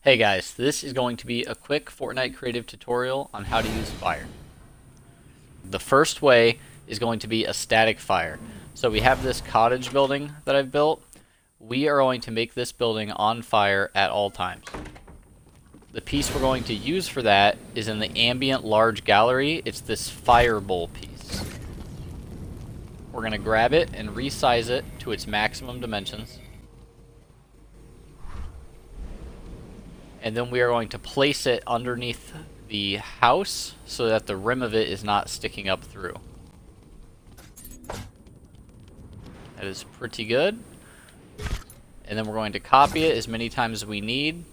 Hey guys, this is going to be a quick Fortnite Creative tutorial on how to use fire. The first way is going to be a static fire. So we have this cottage building that I've built. We are going to make this building on fire at all times. The piece we're going to use for that is in the ambient large gallery. It's this fire bowl piece. We're going to grab it and resize it to its maximum dimensions. And then we are going to place it underneath the house so that the rim of it is not sticking up through. That is pretty good. And then we're going to copy it as many times as we need.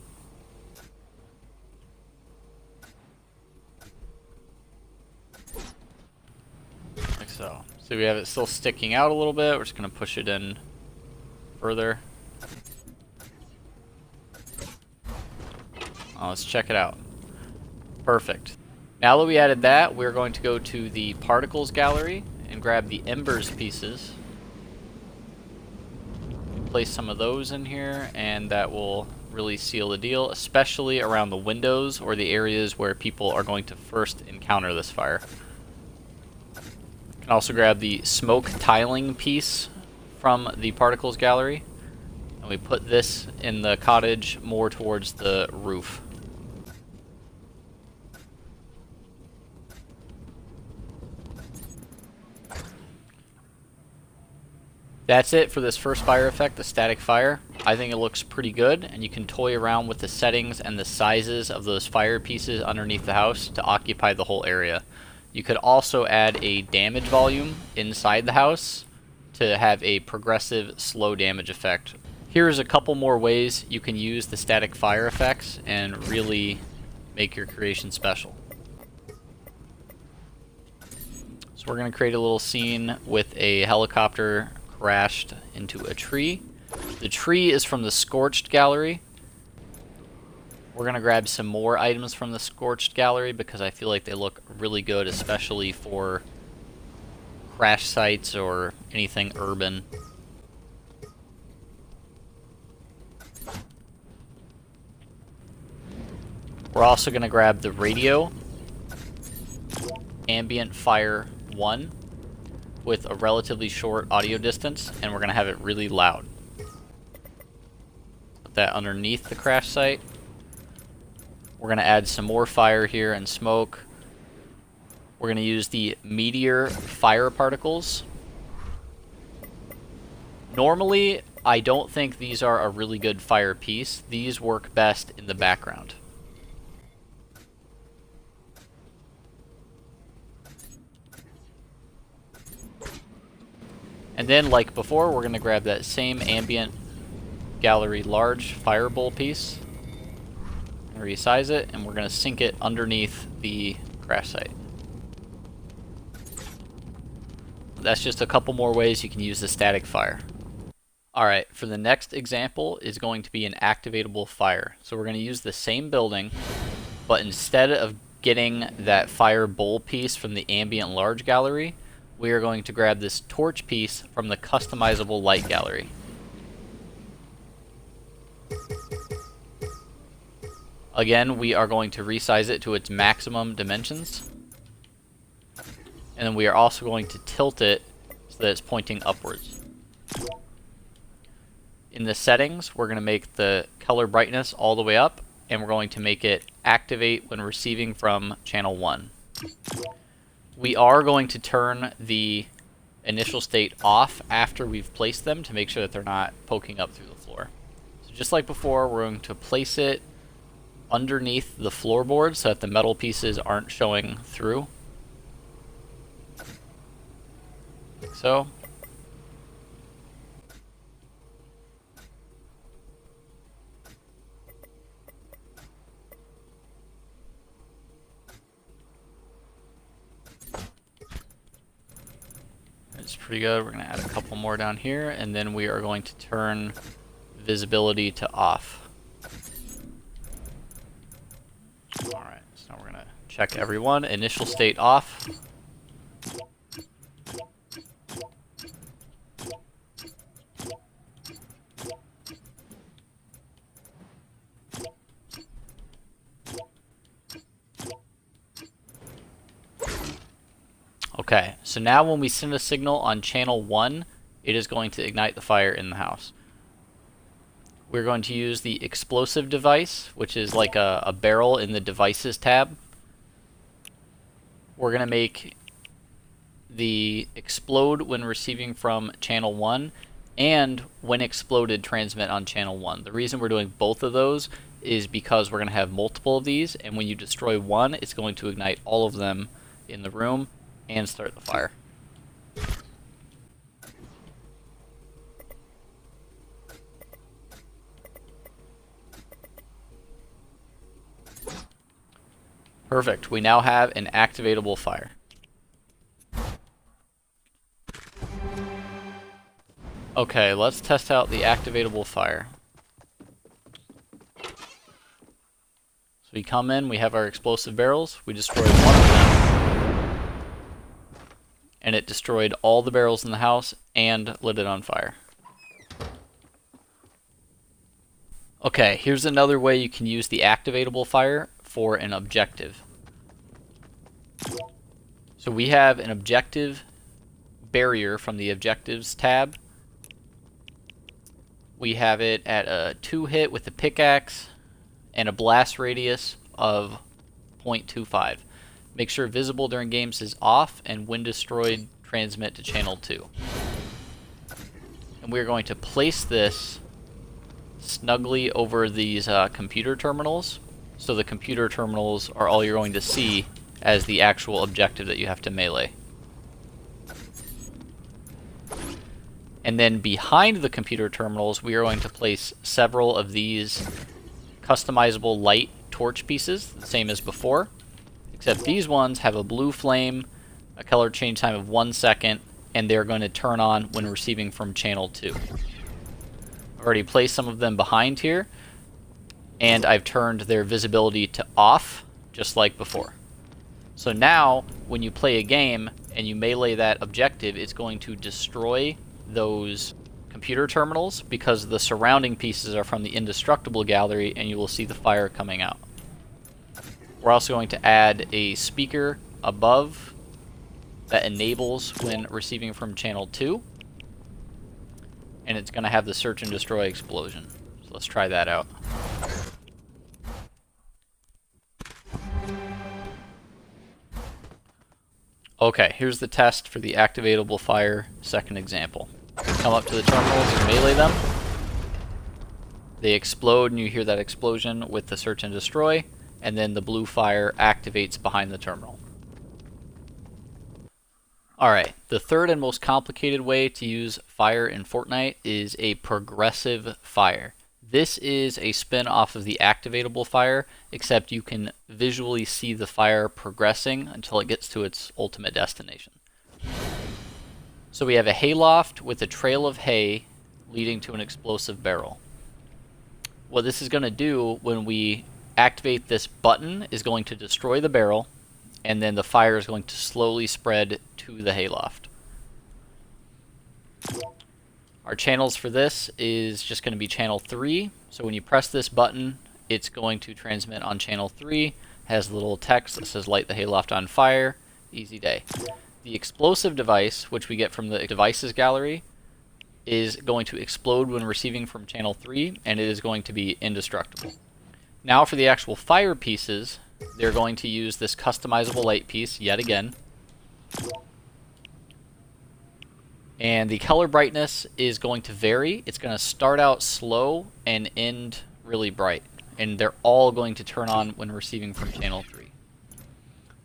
Like so. So we have it still sticking out a little bit. We're just going to push it in further. Let's check it out. Perfect. Now that we added that, we're going to go to the particles gallery and grab the embers pieces. Place some of those in here, and that will really seal the deal, especially around the windows or the areas where people are going to first encounter this fire. You can also grab the smoke tiling piece from the particles gallery, and we put this in the cottage more towards the roof. That's it for this first fire effect, the static fire. I think it looks pretty good, and you can toy around with the settings and the sizes of those fire pieces underneath the house to occupy the whole area. You could also add a damage volume inside the house to have a progressive slow damage effect. Here's a couple more ways you can use the static fire effects and really make your creation special. So we're going to create a little scene with a helicopter crashed into a tree. The tree is from the scorched gallery. We're going to grab some more items from the scorched gallery because I feel like they look really good, especially for crash sites or anything urban. We're also going to grab the radio, Ambient Fire 1, with a relatively short audio distance, and we're going to have it really loud. Put that underneath the crash site. We're going to add some more fire here and smoke. We're going to use the meteor fire particles. Normally, I don't think these are a really good fire piece. These work best in the background. And then, like before, we're going to grab that same ambient gallery large fire bowl piece and resize it, and we're going to sink it underneath the crash site. That's just a couple more ways you can use the static fire. Alright, for the next example is going to be an activatable fire. So we're going to use the same building, but instead of getting that fire bowl piece from the ambient large gallery, we are going to grab this torch piece from the customizable light gallery. Again, we are going to resize it to its maximum dimensions. And then we are also going to tilt it so that it's pointing upwards. In the settings, we're going to make the color brightness all the way up, and we're going to make it activate when receiving from channel 1. We are going to turn the initial state off after we've placed them to make sure that they're not poking up through the floor. So just like before, we're going to place it underneath the floorboard so that the metal pieces aren't showing through. Like so. It's pretty good. We're going to add a couple more down here, and then we are going to turn visibility to off. Alright, so now we're going to check every one. Initial state off. Okay, so now when we send a signal on channel 1, it is going to ignite the fire in the house. We're going to use the explosive device, which is like a barrel in the devices tab. We're going to make the explode when receiving from channel 1 and when exploded transmit on channel 1. The reason we're doing both of those is because we're going to have multiple of these, and when you destroy one, it's going to ignite all of them in the room and start the fire. Perfect. We now have an activatable fire. Okay, let's test out the activatable fire. So we come in, we have our explosive barrels, we destroy one of them, and it destroyed all the barrels in the house and lit it on fire. Okay, here's another way you can use the activatable fire for an objective. So we have an objective barrier from the objectives tab. We have it at a 2-hit with the pickaxe and a blast radius of 0.25. Make sure visible during games is off, and when destroyed, transmit to channel 2. And we're going to place this snugly over these computer terminals, so the computer terminals are all you're going to see as the actual objective that you have to melee. And then behind the computer terminals, we are going to place several of these customizable light torch pieces, the same as before, except these ones have a blue flame, a color change time of 1 second, and they're going to turn on when receiving from channel 2. I've already placed some of them behind here, and I've turned their visibility to off, just like before. So now, when you play a game and you melee that objective, it's going to destroy those computer terminals because the surrounding pieces are from the indestructible gallery, and you will see the fire coming out. We're also going to add a speaker above that enables when receiving from channel 2, and it's going to have the search and destroy explosion. So let's try that out. Okay, here's the test for the activatable fire second example. Come up to the terminals and melee them. They explode, and you hear that explosion with the search and destroy, and then the blue fire activates behind the terminal. Alright, the third and most complicated way to use fire in Fortnite is a progressive fire. This is a spin off of the activatable fire, except you can visually see the fire progressing until it gets to its ultimate destination. So we have a hayloft with a trail of hay leading to an explosive barrel. What this is going to do when we activate this button is going to destroy the barrel, and then the fire is going to slowly spread to the hayloft. Our channels for this is just going to be channel 3. So when you press this button, it's going to transmit on channel 3. Has a little text that says light the hayloft on fire. Easy day. The explosive device, which we get from the devices gallery, is going to explode when receiving from channel 3, and it is going to be indestructible. Now for the actual fire pieces, they're going to use this customizable light piece yet again. And the color brightness is going to vary. It's going to start out slow and end really bright. And they're all going to turn on when receiving from channel 3.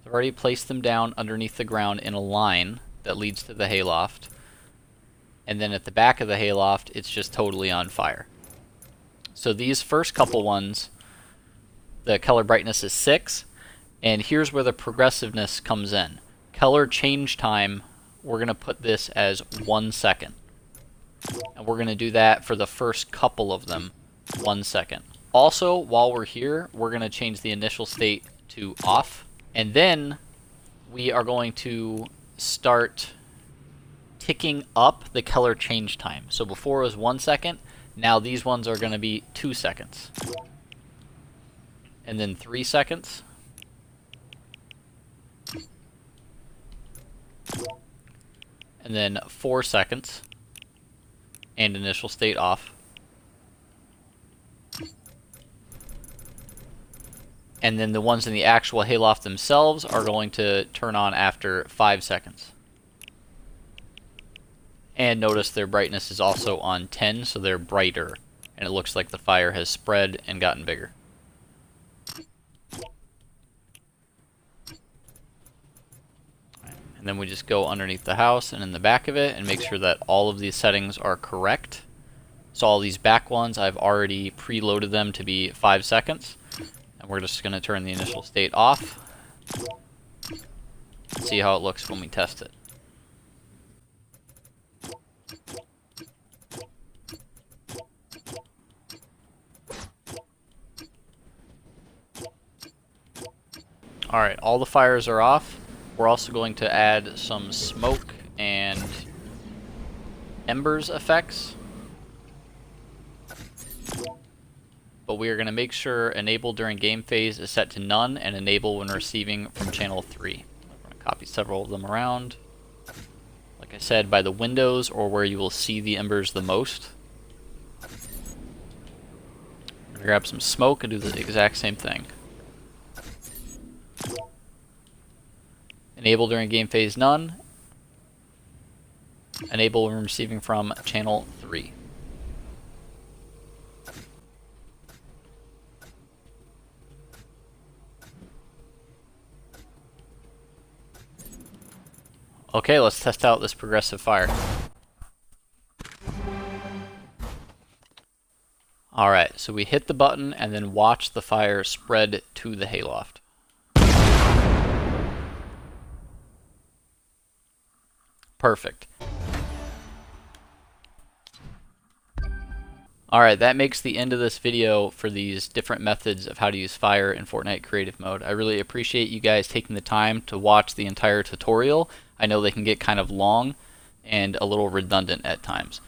I've already placed them down underneath the ground in a line that leads to the hayloft. And then at the back of the hayloft, it's just totally on fire. So these first couple ones, the color brightness is 6. And here's where the progressiveness comes in. Color change time, we're going to put this as 1 second. And we're going to do that for the first couple of them, 1 second. Also, while we're here, we're going to change the initial state to off. And then we are going to start ticking up the color change time. So before it was 1 second, now these ones are going to be 2 seconds. And then 3 seconds. and then 4 seconds, and initial state off. And then the ones in the actual hayloft themselves are going to turn on after 5 seconds. And notice their brightness is also on 10, so they're brighter, and it looks like the fire has spread and gotten bigger. And then we just go underneath the house and in the back of it and make sure that all of these settings are correct. So all these back ones, I've already preloaded them to be 5 seconds. And we're just going to turn the initial state off. See how it looks when we test it. Alright, all the fires are off. We're also going to add some smoke and embers effects. But we are going to make sure enable during game phase is set to none and enable when receiving from channel 3. I'm going to copy several of them around. Like I said, by the windows or where you will see the embers the most. I'm going to grab some smoke and do the exact same thing. Enable during game phase none. Enable when receiving from channel 3. Okay, let's test out this progressive fire. Alright, so we hit the button and then watch the fire spread to the hayloft. Perfect. Alright, that makes the end of this video for these different methods of how to use fire in Fortnite Creative Mode. I really appreciate you guys taking the time to watch the entire tutorial. I know they can get kind of long and a little redundant at times.